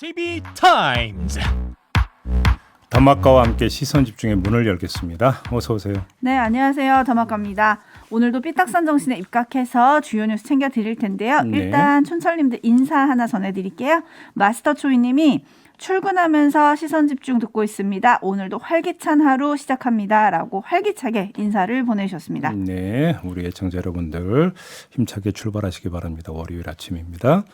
TV 타임즈. 더마카와 함께 시선집중의 문을 열겠습니다. 어서 오세요. 네, 안녕하세요. 더마카입니다. 오늘도 삐딱선 정신에 입각해서 주요 뉴스 챙겨드릴 텐데요. 네. 일단 촌철님들 인사 하나 전해드릴게요. 마스터초이님이 출근하면서 시선집중 듣고 있습니다. 오늘도 활기찬 하루 시작합니다. 라고 활기차게 인사를 보내주셨습니다. 네, 우리 애청자 여러분들 힘차게 출발하시기 바랍니다. 월요일 아침입니다.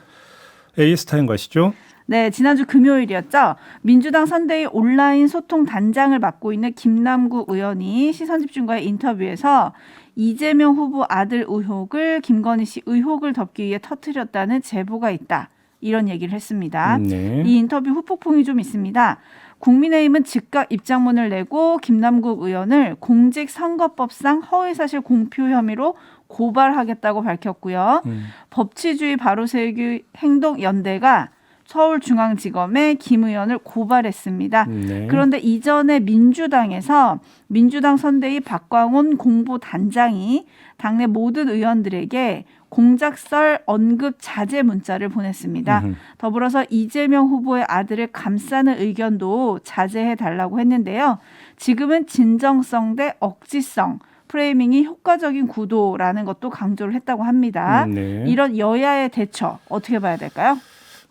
A스타인 가시죠? 네, 지난주 금요일이었죠. 민주당 선대위 온라인 소통 단장을 맡고 있는 김남국 의원이 시선집중과의 인터뷰에서 이재명 후보 아들 의혹을 김건희 씨 의혹을 덮기 위해 터뜨렸다는 제보가 있다. 이런 얘기를 했습니다. 네. 이 인터뷰 후폭풍이 좀 있습니다. 국민의힘은 즉각 입장문을 내고 김남국 의원을 공직선거법상 허위사실 공표 혐의로 고발하겠다고 밝혔고요. 법치주의 바로세우기 행동연대가 서울중앙지검에 김 의원을 고발했습니다. 네. 그런데 이전에 민주당에서 민주당 선대위 박광온 공보단장이 당내 모든 의원들에게 공작설 언급 자제 문자를 보냈습니다. 더불어서 이재명 후보의 아들을 감싸는 의견도 자제해달라고 했는데요. 지금은 진정성 대 억지성, 프레이밍이 효과적인 구도라는 것도 강조를 했다고 합니다. 네. 이런 여야의 대처 어떻게 봐야 될까요?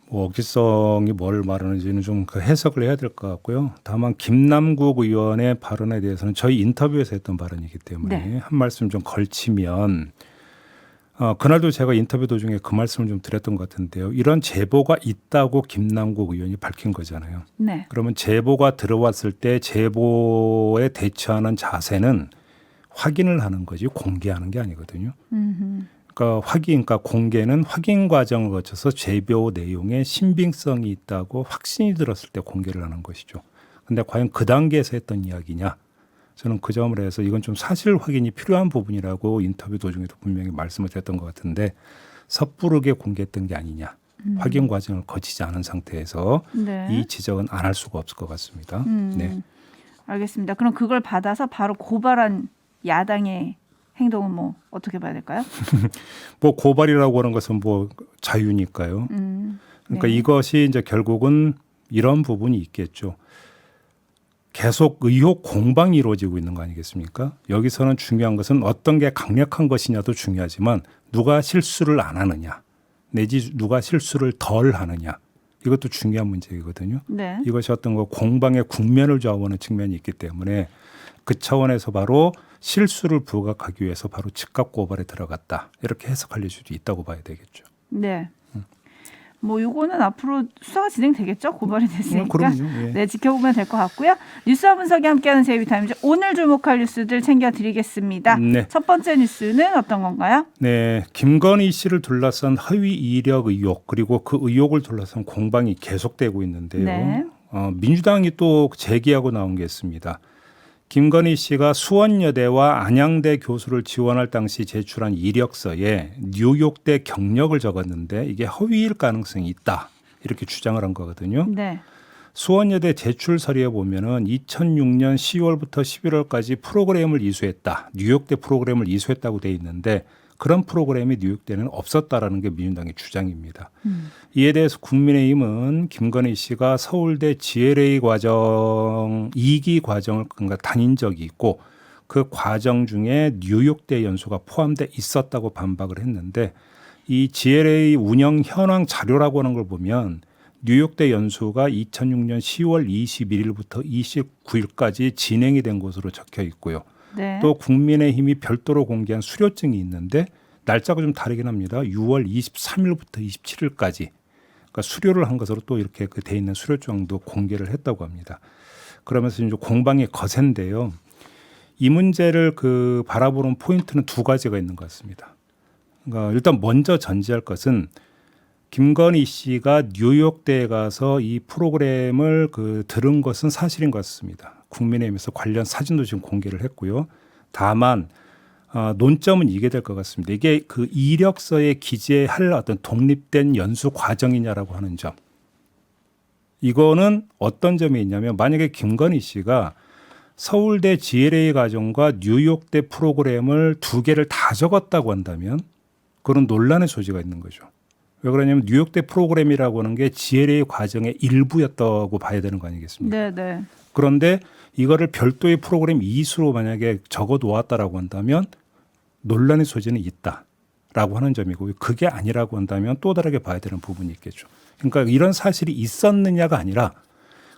뭐 억지성이 뭘 말하는지는 좀 그 해석을 해야 될 것 같고요. 다만 김남국 의원의 발언에 대해서는 저희 인터뷰에서 했던 발언이기 때문에 네. 한 말씀 좀 걸치면 그날도 제가 인터뷰 도중에 그 말씀을 좀 드렸던 것 같은데요. 이런 제보가 있다고 김남국 의원이 밝힌 거잖아요. 네. 그러면 제보가 들어왔을 때 제보에 대처하는 자세는 확인을 하는 거지 공개하는 게 아니거든요. 그러니까 공개는 확인 과정을 거쳐서 제보 내용에 신빙성이 있다고 확신이 들었을 때 공개를 하는 것이죠. 그런데 과연 그 단계에서 했던 이야기냐? 저는 그 점을 해서 이건 좀 사실 확인이 필요한 부분이라고 인터뷰 도중에도 분명히 말씀을 드렸던 것 같은데 섣부르게 공개했던 게 아니냐. 확인 과정을 거치지 않은 상태에서 네. 이 지적은 안 할 수가 없을 것 같습니다. 네. 알겠습니다. 그럼 그걸 받아서 바로 고발한 야당의 행동은 뭐 어떻게 봐야 될까요? 뭐 고발이라고 하는 것은 뭐 자유니까요. 그러니까 네. 이것이 이제 결국은 이런 부분이 있겠죠. 계속 의혹 공방이 이루어지고 있는 거 아니겠습니까? 여기서는 중요한 것은 어떤 게 강력한 것이냐도 중요하지만 누가 실수를 안 하느냐 내지 누가 실수를 덜 하느냐 이것도 중요한 문제이거든요. 네. 이것이 어떤 거 공방의 국면을 좌우하는 측면이 있기 때문에 그 차원에서 바로 실수를 부각하기 위해서 바로 즉각 고발에 들어갔다. 이렇게 해석할 수도 있다고 봐야 되겠죠. 네. 뭐 요거는 앞으로 수사가 진행되겠죠? 고발이 됐으니까. 그럼요. 예. 네, 지켜보면 될 것 같고요. 뉴스와 분석이 함께하는 제이비타임즈 오늘 주목할 뉴스들 챙겨드리겠습니다. 네. 첫 번째 뉴스는 어떤 건가요? 네, 김건희 씨를 둘러싼 허위 이력 의혹 그리고 그 의혹을 둘러싼 공방이 계속되고 있는데요. 네. 민주당이 또 제기하고 나온 게 있습니다. 김건희 씨가 수원여대와 안양대 교수를 지원할 당시 제출한 이력서에 뉴욕대 경력을 적었는데 이게 허위일 가능성이 있다. 이렇게 주장을 한 거거든요. 네. 수원여대 제출 서류에 보면은 2006년 10월부터 11월까지 프로그램을 이수했다. 뉴욕대 프로그램을 이수했다고 돼 있는데 그런 프로그램이 뉴욕대는 없었다라는 게 민주당의 주장입니다. 이에 대해서 국민의힘은 김건희 씨가 서울대 GLA 과정 2기 과정을 그러니까 다닌 적이 있고 그 과정 중에 뉴욕대 연수가 포함돼 있었다고 반박을 했는데 이 GLA 운영 현황 자료라고 하는 걸 보면 뉴욕대 연수가 2006년 10월 21일부터 29일까지 진행이 된 것으로 적혀 있고요. 네. 또 국민의힘이 별도로 공개한 수료증이 있는데 날짜가 좀 다르긴 합니다. 6월 23일부터 27일까지 그러니까 수료를 한 것으로 또 이렇게 그 돼 있는 수료증도 공개를 했다고 합니다. 그러면서 이제 공방이 거센데요. 이 문제를 그 바라보는 포인트는 두 가지가 있는 것 같습니다. 그러니까 일단 먼저 전제할 것은 김건희 씨가 뉴욕대에 가서 이 프로그램을 들은 것은 사실인 것 같습니다. 국민의힘에서 관련 사진도 지금 공개를 했고요. 다만 논점은 이게 될 것 같습니다. 이게 그 이력서에 기재할 어떤 독립된 연수 과정이냐라고 하는 점. 이거는 어떤 점이 있냐면 만약에 김건희 씨가 서울대 GLA 과정과 뉴욕대 프로그램을 두 개를 다 적었다고 한다면 그런 논란의 소지가 있는 거죠. 왜 그러냐면 뉴욕대 프로그램이라고 하는 게 GLA 과정의 일부였다고 봐야 되는 거 아니겠습니까? 네, 네. 그런데 이거를 별도의 프로그램 이수로 만약에 적어 놓았다라고 한다면 논란의 소지는 있다라고 하는 점이고 그게 아니라고 한다면 또 다르게 봐야 되는 부분이 있겠죠. 그러니까 이런 사실이 있었느냐가 아니라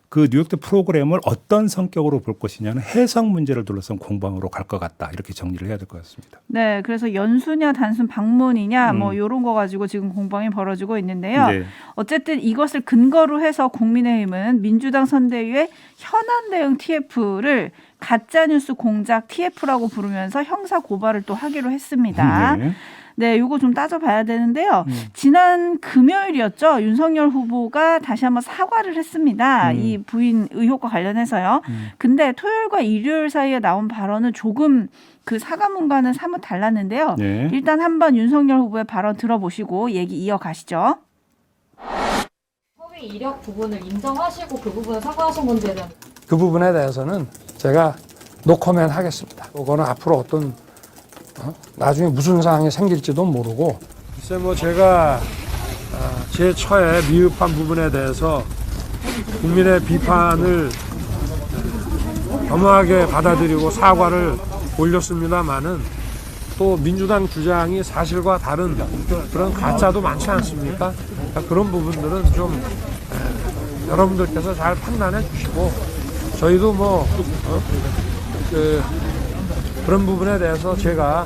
그 뉴욕대 프로그램을 어떤 성격으로 볼 것이냐는 해석 문제를 둘러싼 공방으로 갈 것 같다. 이렇게 정리를 해야 될 것 같습니다. 네, 그래서 연수냐 단순 방문이냐 뭐 이런 거 가지고 지금 공방이 벌어지고 있는데요. 네. 어쨌든 이것을 근거로 해서 국민의힘은 민주당 선대위의 현안 대응 TF를 가짜뉴스 공작 TF라고 부르면서 형사 고발을 또 하기로 했습니다. 네. 네, 이거 좀 따져봐야 되는데요. 지난 금요일이었죠. 윤석열 후보가 다시 한번 사과를 했습니다. 이 부인 의혹과 관련해서요. 근데 토요일과 일요일 사이에 나온 발언은 조금 그 사과문과는 사뭇 달랐는데요. 네. 일단 한번 윤석열 후보의 발언 들어보시고 얘기 이어가시죠. 허위 이력 부분을 인정하시고 그 부분을 사과하신 문제에 대한 그 부분에 대해서는 제가 노코멘 하겠습니다. 그거는 앞으로 어떤 나중에 무슨 상황이 생길지도 모르고 글쎄 뭐 제가 제 처에 미흡한 부분에 대해서 국민의 비판을 겸허하게 받아들이고 사과를 올렸습니다마는 또 민주당 주장이 사실과 다른 그런 가짜도 많지 않습니까? 그러니까 그런 부분들은 좀 여러분들께서 잘 판단해 주시고 저희도 뭐 그런 부분에 대해서 제가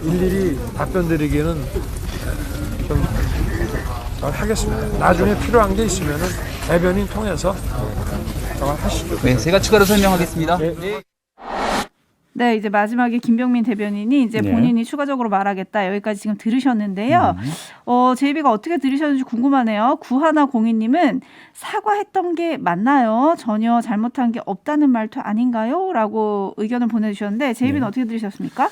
일일이 답변 드리기는 좀 하겠습니다. 나중에 필요한 게 있으면은 대변인 통해서 하시죠. 네, 제가 추가로 설명하겠습니다. 네, 이제 마지막에 김병민 대변인이 이제 네. 본인이 추가적으로 말하겠다. 여기까지 지금 들으셨는데요. 제이비가 어떻게 들으셨는지 궁금하네요. 구하나공인님은 사과했던 게 맞나요? 전혀 잘못한 게 없다는 말투 아닌가요? 라고 의견을 보내주셨는데 제이비는 네. 어떻게 들으셨습니까?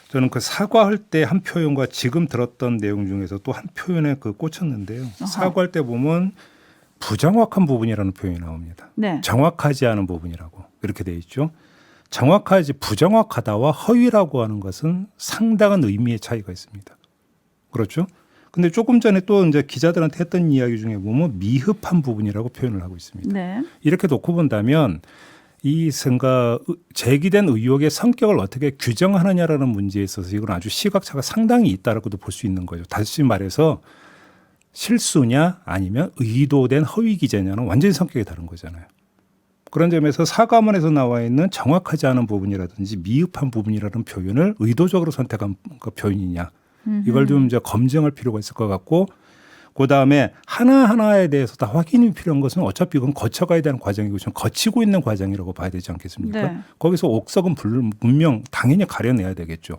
저는 그 사과할 때 한 표현과 지금 들었던 내용 중에서 또 한 표현에 그 꽂혔는데요. 사과할 때 보면 부정확한 부분이라는 표현이 나옵니다. 네. 정확하지 않은 부분이라고 이렇게 돼 있죠. 정확하지 부정확하다와 허위라고 하는 것은 상당한 의미의 차이가 있습니다. 그렇죠? 근데 조금 전에 또 이제 기자들한테 했던 이야기 중에 보면 미흡한 부분이라고 표현을 하고 있습니다. 네. 이렇게 놓고 본다면 이 제기된 의혹의 성격을 어떻게 규정하느냐라는 문제에 있어서 이건 아주 시각차가 상당히 있다라고도 볼 수 있는 거죠. 다시 말해서 실수냐 아니면 의도된 허위 기재냐는 완전히 성격이 다른 거잖아요. 그런 점에서 사과문에서 나와 있는 정확하지 않은 부분이라든지 미흡한 부분이라는 표현을 의도적으로 선택한 그 표현이냐 이걸 좀 이제 검증할 필요가 있을 것 같고 그다음에 하나하나에 대해서 다 확인이 필요한 것은 어차피 그건 거쳐가야 되는 과정이고 지금 거치고 있는 과정이라고 봐야 되지 않겠습니까? 네. 거기서 옥석은 분명 당연히 가려내야 되겠죠.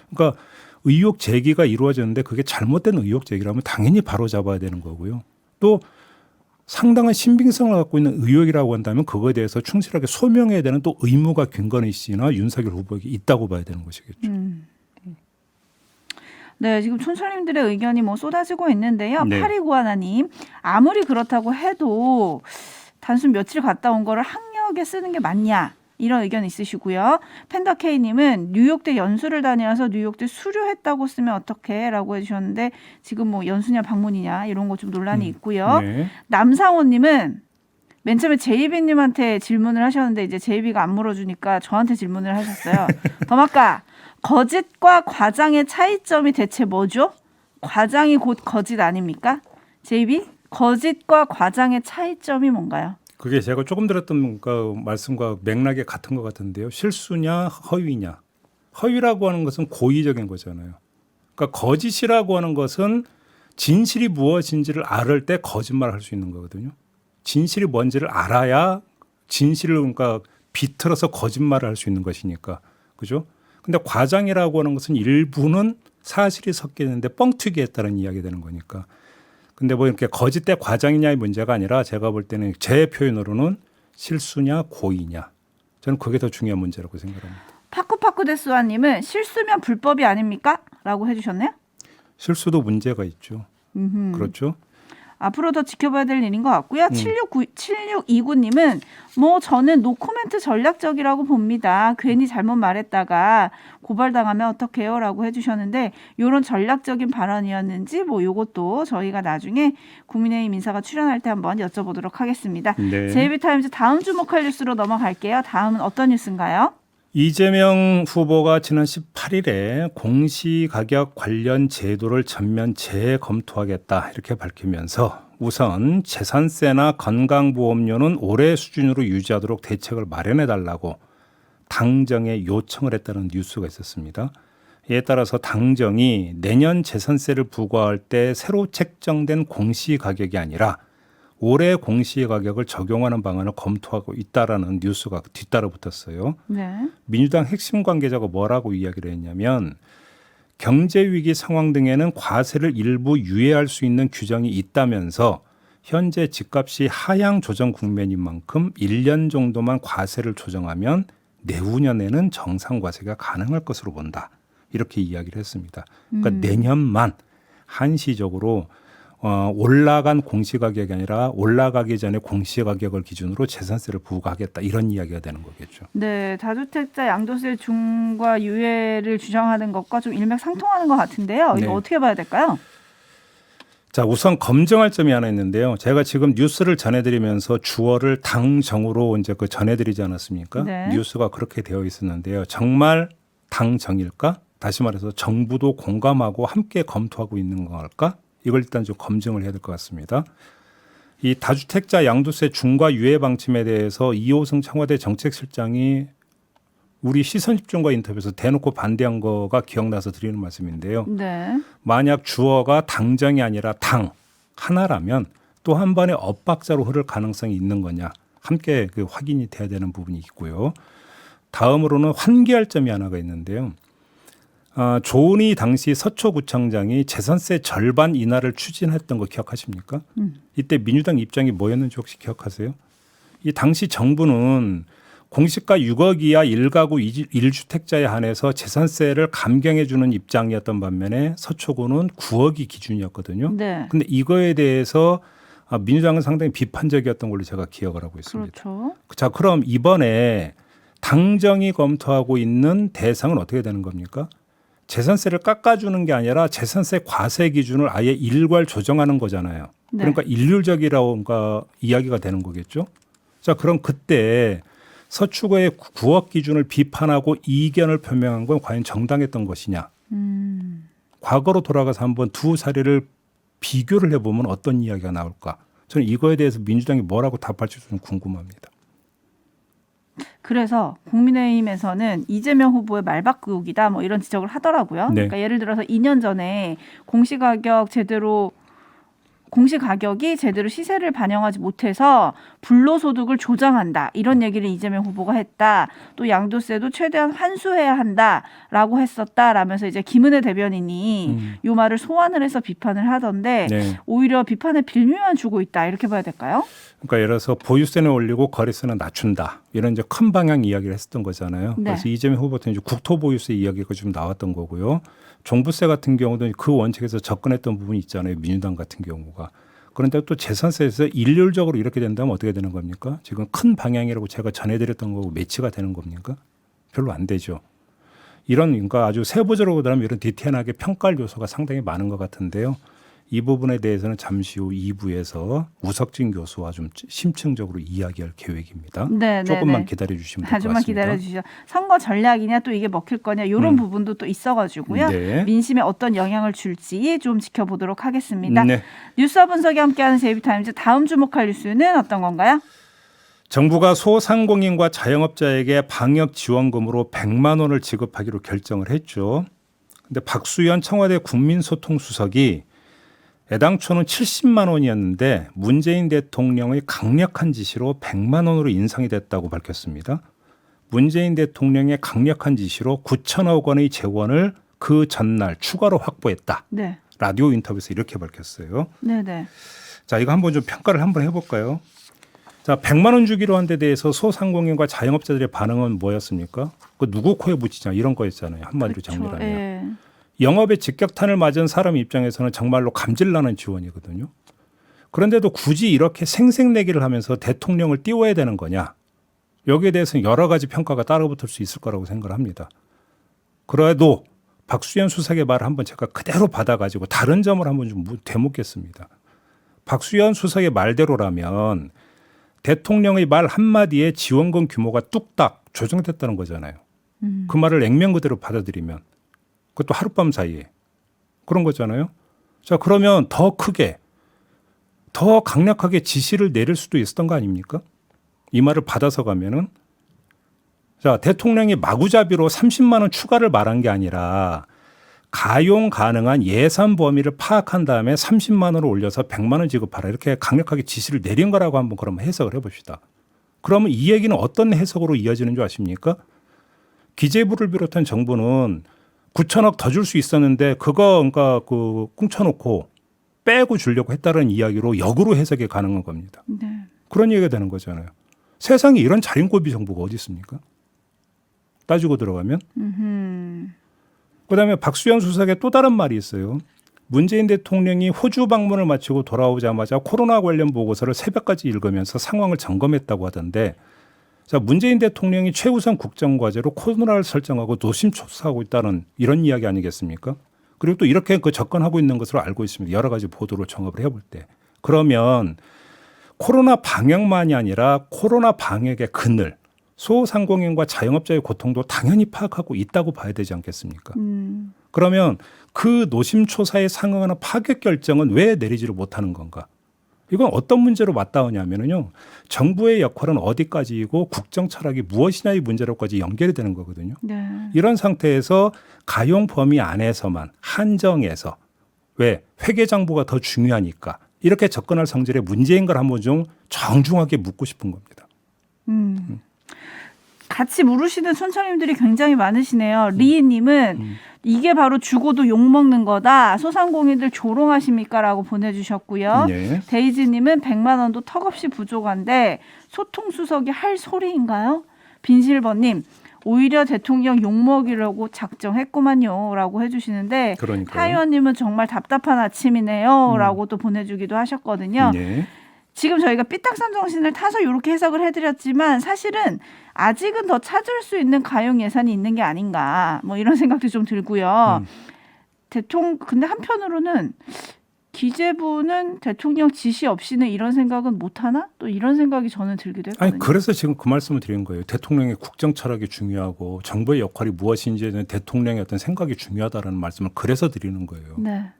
그러니까 의혹 제기가 이루어졌는데 그게 잘못된 의혹 제기라면 당연히 바로 잡아야 되는 거고요. 또 상당한 신빙성을 갖고 있는 의혹이라고 한다면 그거에 대해서 충실하게 소명해야 되는 또 의무가 김건희 씨나 윤석열 후보에게 있다고 봐야 되는 것이겠죠. 네, 지금 촌철님들의 의견이 뭐 쏟아지고 있는데요. 네. 파리구하나님 아무리 그렇다고 해도 단순 며칠 갔다 온 거를 학력에 쓰는 게 맞냐? 이런 의견 있으시고요. 팬더케이님은 뉴욕대 연수를 다녀와서 뉴욕대 수료했다고 쓰면 어떡해? 라고 해주셨는데 지금 뭐 연수냐 방문이냐 이런 거 좀 논란이 있고요. 네. 남상호님은 맨 처음에 제이비님한테 질문을 하셨는데 이제 제이비가 안 물어주니까 저한테 질문을 하셨어요. 더마까 거짓과 과장의 차이점이 대체 뭐죠? 과장이 곧 거짓 아닙니까? 제이비? 거짓과 과장의 차이점이 뭔가요? 그게 제가 조금 들었던 그 말씀과 맥락이 같은 것 같은데요. 실수냐 허위냐. 허위라고 하는 것은 고의적인 거잖아요. 그러니까 거짓이라고 하는 것은 진실이 무엇인지를 알을 때 거짓말을 할 수 있는 거거든요. 진실이 뭔지를 알아야 진실을 그러니까 비틀어서 거짓말을 할 수 있는 것이니까. 그죠? 근데 과장이라고 하는 것은 일부는 사실이 섞여 있는데 뻥튀기 했다는 이야기가 되는 거니까. 근데 뭐 이렇게 거짓 대 과장이냐의 문제가 아니라 제가 볼 때는 제 표현으로는 실수냐 고의냐. 저는 그게 더 중요한 문제라고 생각합니다. 파쿠파쿠데스와님은 실수면 불법이 아닙니까? 라고 해주셨네요. 실수도 문제가 있죠. 그렇죠. 앞으로 더 지켜봐야 될 일인 것 같고요. 7629님은 뭐 저는 노코멘트 전략적이라고 봅니다. 괜히 잘못 말했다가 고발당하면 어떡해요? 라고 해주셨는데 이런 전략적인 발언이었는지 뭐 이것도 저희가 나중에 국민의힘 인사가 출연할 때 한번 여쭤보도록 하겠습니다. 네. JB타임즈 다음 주목할 뉴스로 넘어갈게요. 다음은 어떤 뉴스인가요? 이재명 후보가 지난 18일에 공시가격 관련 제도를 전면 재검토하겠다 이렇게 밝히면서 우선 재산세나 건강보험료는 올해 수준으로 유지하도록 대책을 마련해달라고 당정에 요청을 했다는 뉴스가 있었습니다. 이에 따라서 당정이 내년 재산세를 부과할 때 새로 책정된 공시가격이 아니라 올해 공시가격을 적용하는 방안을 검토하고 있다라는 뉴스가 뒤따라 붙었어요. 네. 민주당 핵심 관계자가 뭐라고 이야기를 했냐면 경제 위기 상황 등에는 과세를 일부 유예할 수 있는 규정이 있다면서 현재 집값이 하향 조정 국면인 만큼 1년 정도만 과세를 조정하면 내후년에는 정상과세가 가능할 것으로 본다. 이렇게 이야기를 했습니다. 그러니까 내년만 한시적으로 올라간 공시가격이 아니라 올라가기 전에 공시가격을 기준으로 재산세를 부과하겠다 이런 이야기가 되는 거겠죠. 네, 다주택자 양도세 중과 유예를 주장하는 것과 좀 일맥상통하는 것 같은데요. 이거 네. 어떻게 봐야 될까요? 자, 우선 검증할 점이 하나 있는데요. 제가 지금 뉴스를 전해드리면서 주어를 당정으로 이제 전해드리지 않았습니까? 네. 뉴스가 그렇게 되어 있었는데요. 정말 당정일까? 다시 말해서 정부도 공감하고 함께 검토하고 있는 걸까? 이걸 일단 좀 검증을 해야 될 것 같습니다. 이 다주택자 양도세 중과 유예 방침에 대해서 이호승 청와대 정책실장이 우리 시선집중과 인터뷰에서 대놓고 반대한 거가 기억나서 드리는 말씀인데요. 네. 만약 주어가 당정이 아니라 당 하나라면 또 한 번의 엇박자로 흐를 가능성이 있는 거냐 함께 확인이 돼야 되는 부분이 있고요. 다음으로는 환기할 점이 하나가 있는데요. 조은희 당시 서초구청장이 재산세 절반 인하를 추진했던 거 기억하십니까? 이때 민주당 입장이 뭐였는지 혹시 기억하세요? 이 당시 정부는 공시가 6억 이하 1가구 1주택자에 한해서 재산세를 감경해 주는 입장이었던 반면에 서초구는 9억이 기준이었거든요. 네. 근데 이거에 대해서 민주당은 상당히 비판적이었던 걸로 제가 기억을 하고 있습니다. 그렇죠. 자, 그럼 이번에 당정이 검토하고 있는 대상은 어떻게 되는 겁니까? 재산세를 깎아주는 게 아니라 재산세 과세 기준을 아예 일괄 조정하는 거잖아요. 네. 그러니까 일률적이라고가 이야기가 되는 거겠죠. 자, 그럼 그때 서초구의 9억 기준을 비판하고 이견을 표명한 건 과연 정당했던 것이냐. 과거로 돌아가서 한번 두 사례를 비교를 해보면 어떤 이야기가 나올까. 저는 이거에 대해서 민주당이 뭐라고 답할지 좀 궁금합니다. 그래서 국민의힘에서는 이재명 후보의 말바꾸기다 뭐 이런 지적을 하더라고요. 네. 그러니까 예를 들어서 2년 전에 공시가격이 제대로 시세를 반영하지 못해서 불로소득을 조장한다. 이런 얘기를 이재명 후보가 했다. 또 양도세도 최대한 환수해야 한다라고 했었다라면서 이제 김은혜 대변인이 이 말을 소환을 해서 비판을 하던데 네. 오히려 비판의 빌미만 주고 있다. 이렇게 봐야 될까요? 그러니까 예를 들어서 보유세는 올리고 거래세는 낮춘다. 이런 이제 큰 방향 이야기를 했었던 거잖아요. 네. 그래서 이재명 후보한테 이제 국토보유세 이야기가 좀 나왔던 거고요. 종부세 같은 경우도 그 원칙에서 접근했던 부분이 있잖아요. 민주당 같은 경우가. 그런데 또 재산세에서 일률적으로 이렇게 된다면 어떻게 되는 겁니까? 지금 큰 방향이라고 제가 전해드렸던 거고 매치가 되는 겁니까? 별로 안 되죠. 이런 그러니까 아주 세부적으로 보다는 이런 디테일하게 평가할 요소가 상당히 많은 것 같은데요. 이 부분에 대해서는 잠시 후 2부에서 우석진 교수와 좀 심층적으로 이야기할 계획입니다. 네, 조금만 네. 기다려 주시면 될 것 같습니다. 조금만 기다려 주시죠. 선거 전략이냐 또 이게 먹힐 거냐 이런 부분도 또 있어가지고요. 네. 민심에 어떤 영향을 줄지 좀 지켜보도록 하겠습니다. 네. 뉴스와 분석이 함께하는 제이비타임즈 다음 주목할 뉴스는 어떤 건가요? 정부가 소상공인과 자영업자에게 방역 지원금으로 100만 원을 지급하기로 결정을 했죠. 근데 박수현 청와대 국민소통수석이 애당초는 70만 원이었는데 문재인 대통령의 강력한 지시로 100만 원으로 인상이 됐다고 밝혔습니다. 문재인 대통령의 강력한 지시로 9천억 원의 재원을 그 전날 추가로 확보했다. 네. 라디오 인터뷰에서 이렇게 밝혔어요. 네네. 자, 이거 한번 좀 평가를 한번 해볼까요? 자, 100만 원 주기로 한 데 대해서 소상공인과 자영업자들의 반응은 뭐였습니까? 그 누구 코에 붙이냐 이런 거였잖아요. 한마디로 그렇죠. 정리를 하면. 예. 영업에 직격탄을 맞은 사람 입장에서는 정말로 감질나는 지원이거든요. 그런데도 굳이 이렇게 생색내기를 하면서 대통령을 띄워야 되는 거냐? 여기에 대해서는 여러 가지 평가가 따라붙을 수 있을 거라고 생각을 합니다. 그래도 박수현 수석의 말을 한번 제가 그대로 받아가지고 다른 점을 한번 좀 되묻겠습니다. 박수현 수석의 말대로라면 대통령의 말 한마디에 지원금 규모가 뚝딱 조정됐다는 거잖아요. 그 말을 액면 그대로 받아들이면 그것도 하룻밤 사이에 그런 거잖아요. 자, 그러면 더 크게 더 강력하게 지시를 내릴 수도 있었던 거 아닙니까? 이 말을 받아서 가면은 자, 대통령이 마구잡이로 30만 원 추가를 말한 게 아니라 가용 가능한 예산 범위를 파악한 다음에 30만 원을 올려서 100만 원 지급하라 이렇게 강력하게 지시를 내린 거라고 한번 그러면 해석을 해봅시다. 그러면 이 얘기는 어떤 해석으로 이어지는 줄 아십니까? 기재부를 비롯한 정부는 9천억 더 줄 수 있었는데 그거 그러니까 그 꿍쳐놓고 빼고 주려고 했다는 이야기로 역으로 해석이 가능한 겁니다. 네. 그런 얘기가 되는 거잖아요. 세상에 이런 자린고비 정부가 어디 있습니까? 따지고 들어가면. 그다음에 박수현 수석의 또 다른 말이 있어요. 문재인 대통령이 호주 방문을 마치고 돌아오자마자 코로나 관련 보고서를 새벽까지 읽으면서 상황을 점검했다고 하던데 자, 문재인 대통령이 최우선 국정과제로 코로나를 설정하고 노심초사하고 있다는 이런 이야기 아니겠습니까? 그리고 또 이렇게 그 접근하고 있는 것으로 알고 있습니다. 여러 가지 보도를 종합을 해볼 때. 그러면 코로나 방역만이 아니라 코로나 방역의 그늘, 소상공인과 자영업자의 고통도 당연히 파악하고 있다고 봐야 되지 않겠습니까? 그러면 그 노심초사에 상응하는 파격 결정은 왜 내리지를 못하는 건가? 이건 어떤 문제로 맞닿으냐면요. 정부의 역할은 어디까지이고 국정 철학이 무엇이냐의 문제로까지 연결이 되는 거거든요. 네. 이런 상태에서 가용 범위 안에서만 한정해서 왜 회계장부가 더 중요하니까 이렇게 접근할 성질의 문제인 걸 한번 좀 정중하게 묻고 싶은 겁니다. 같이 물으시는 손님들이 굉장히 많으시네요. 리희님은 이게 바로 죽어도 욕먹는 거다. 소상공인들 조롱하십니까? 라고 보내주셨고요. 네. 데이지님은 100만 원도 턱없이 부족한데 소통수석이 할 소리인가요? 빈실버님 오히려 대통령 욕먹이려고 작정했구만요. 라고 해주시는데 그러니까요. 타이원님은 정말 답답한 아침이네요. 라고 또 보내주기도 하셨거든요. 네. 지금 저희가 삐딱선 정신을 타서 이렇게 해석을 해드렸지만 사실은 아직은 더 찾을 수 있는 가용 예산이 있는 게 아닌가 뭐 이런 생각도 좀 들고요. 근데 한편으로는 기재부는 대통령 지시 없이는 이런 생각은 못하나? 또 이런 생각이 저는 들기도 했거든요. 아니 그래서 지금 그 말씀을 드린 거예요. 대통령의 국정 철학이 중요하고 정부의 역할이 무엇인지는 대통령의 어떤 생각이 중요하다라는 말씀을 그래서 드리는 거예요. 네.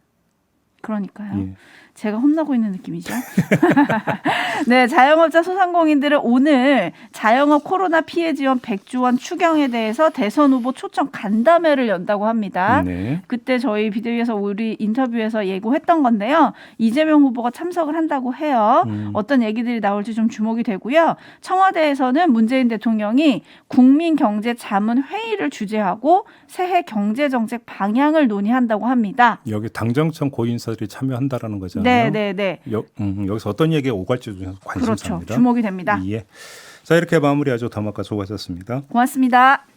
그러니까요. 예. 제가 혼나고 있는 느낌이죠. 네, 자영업자 소상공인들은 오늘 자영업 코로나 피해 지원 100조 원 추경에 대해서 대선 후보 초청 간담회를 연다고 합니다. 네. 그때 저희 비대위에서 우리 인터뷰에서 예고했던 건데요. 이재명 후보가 참석을 한다고 해요. 어떤 얘기들이 나올지 좀 주목이 되고요. 청와대에서는 문재인 대통령이 국민경제자문회의를 주재하고 새해 경제정책 방향을 논의한다고 합니다. 여기 당정청 고인사들이 참여한다라는 거잖아요. 네. 여기서 어떤 얘기가 오갈지도 관심사입니다. 그렇죠. 주목이 됩니다. 예. 자, 이렇게 마무리하죠. 더마카 수고하셨습니다. 고맙습니다.